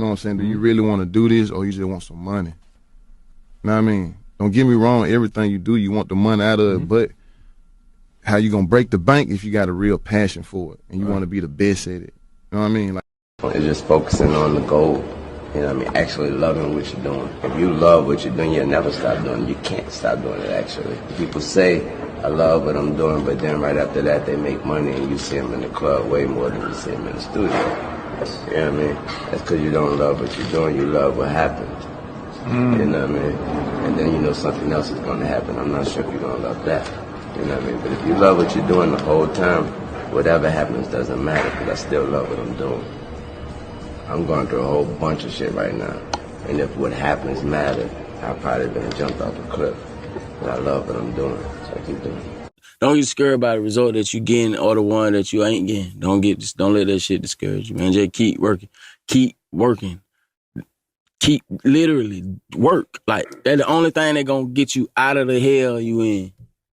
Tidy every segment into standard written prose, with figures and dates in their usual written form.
know what I'm saying? Do you really want to do this or you just want some money? You know what I mean? Don't get me wrong, everything you do, you want the money out of it, but how you gonna break the bank if you got a real passion for it and you want to be the best at it? You know what I mean? Like, it's just focusing on the goal. You know what I mean? Actually loving what you're doing. If you love what you're doing, you'll never stop doing it. You can't stop doing it, actually. People say, I love what I'm doing, but then right after that, they make money and you see them in the club way more than you see them in the studio. You know what I mean? That's because you don't love what you're doing. You love what happened. You know what I mean? And then you know something else is going to happen. I'm not sure if you're going to love that. You know what I mean? But if you love what you're doing the whole time, whatever happens doesn't matter because I still love what I'm doing. I'm going through a whole bunch of shit right now. And if what happens mattered, I'd probably been jumped off a cliff. But I love what I'm doing, so I keep doing it. Don't get scared about the result that you getting or the one that you ain't getting. Don't let that shit discourage you, man. Just keep working. Keep working. Keep literally work. Like, that's the only thing that gonna get you out of the hell you in.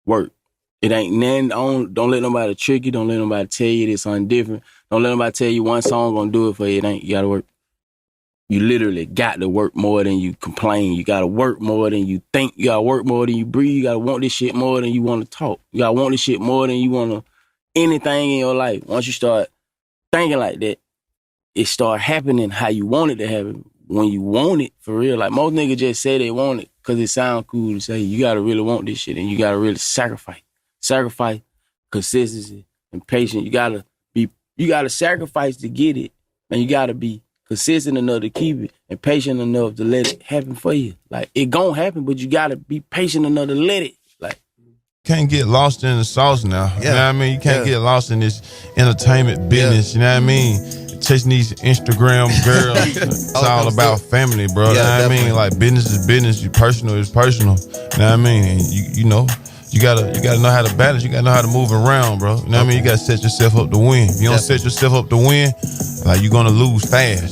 Work. It ain't nothing. Don't let nobody trick you. Don't let nobody tell you it's something different. Don't let nobody tell you one song gonna do it for you. It ain't. You gotta work. You literally got to work more than you complain. You gotta work more than you think. You gotta work more than you breathe. You gotta want this shit more than you want to talk. You gotta want this shit more than you want to anything in your life. Once you start thinking like that, it start happening how you want it to happen. When you want it, for real. Like, most niggas just say they want it because it sound cool to say. You gotta really want this shit and you gotta really sacrifice. Sacrifice, consistency, and patience. You gotta sacrifice to get it, and you gotta be consistent enough to keep it and patient enough to let it happen for you. Like, it gon' happen, but you gotta be patient enough to let it. Like, can't get lost in the sauce now. You know what I mean? You can't get lost in this entertainment business. You know what I mean? Chasing these Instagram girls. It's all about family, bro. You know what I mean? Like, business is business. Personal is personal. You know what I mean? And you know, you gotta know how to balance. You gotta know how to move around, bro. You know what I mean? You gotta set yourself up to win. If you don't set yourself up to win, like, you're gonna lose fast.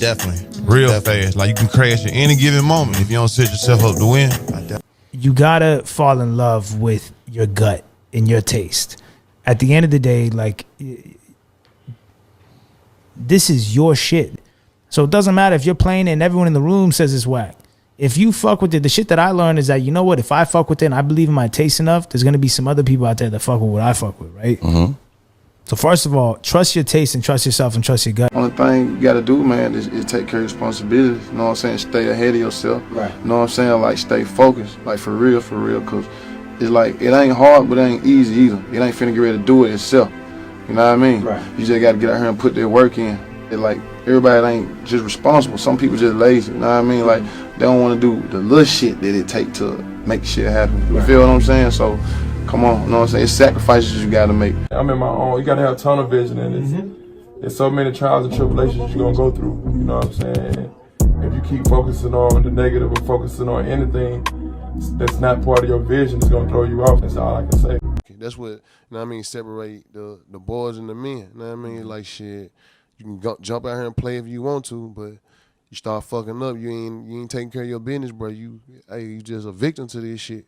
Real fast. Like, you can crash at any given moment if you don't set yourself up to win. You gotta fall in love with your gut and your taste. At the end of the day, like, this is your shit. So it doesn't matter if you're playing it and everyone in the room says it's whack. If you fuck with it, the shit that I learned is that, you know what, if I fuck with it and I believe in my taste enough, there's gonna be some other people out there that fuck with what I fuck with, right? So first of all, trust your taste and trust yourself and trust your gut. Only thing you gotta do, man, is take care of responsibility. You know what I'm saying? Stay ahead of yourself. Right. You know what I'm saying? Like, stay focused. Like, for real, because it's like, it ain't hard, but it ain't easy either. It ain't finna get ready to do it itself. You know what I mean? Right. You just gotta get out here and put their work in. It, like, everybody ain't just responsible. Some people just lazy. You know what I mean? Like, they don't want to do the little shit that it take to make shit happen. You feel what I'm saying? So, come on. You know what I'm saying? It's sacrifices you gotta make. I'm in my own. You gotta have tunnel vision, and there's so many trials and tribulations you're gonna go through. You know what I'm saying? If you keep focusing on the negative or focusing on anything that's not part of your vision, it's gonna throw you off. That's all I can say. That's what, you know what I mean, separate the boys and the men. You know what I mean? Like, shit, you can jump out here and play if you want to, but you start fucking up, you ain't taking care of your business, bro. You just a victim to this shit.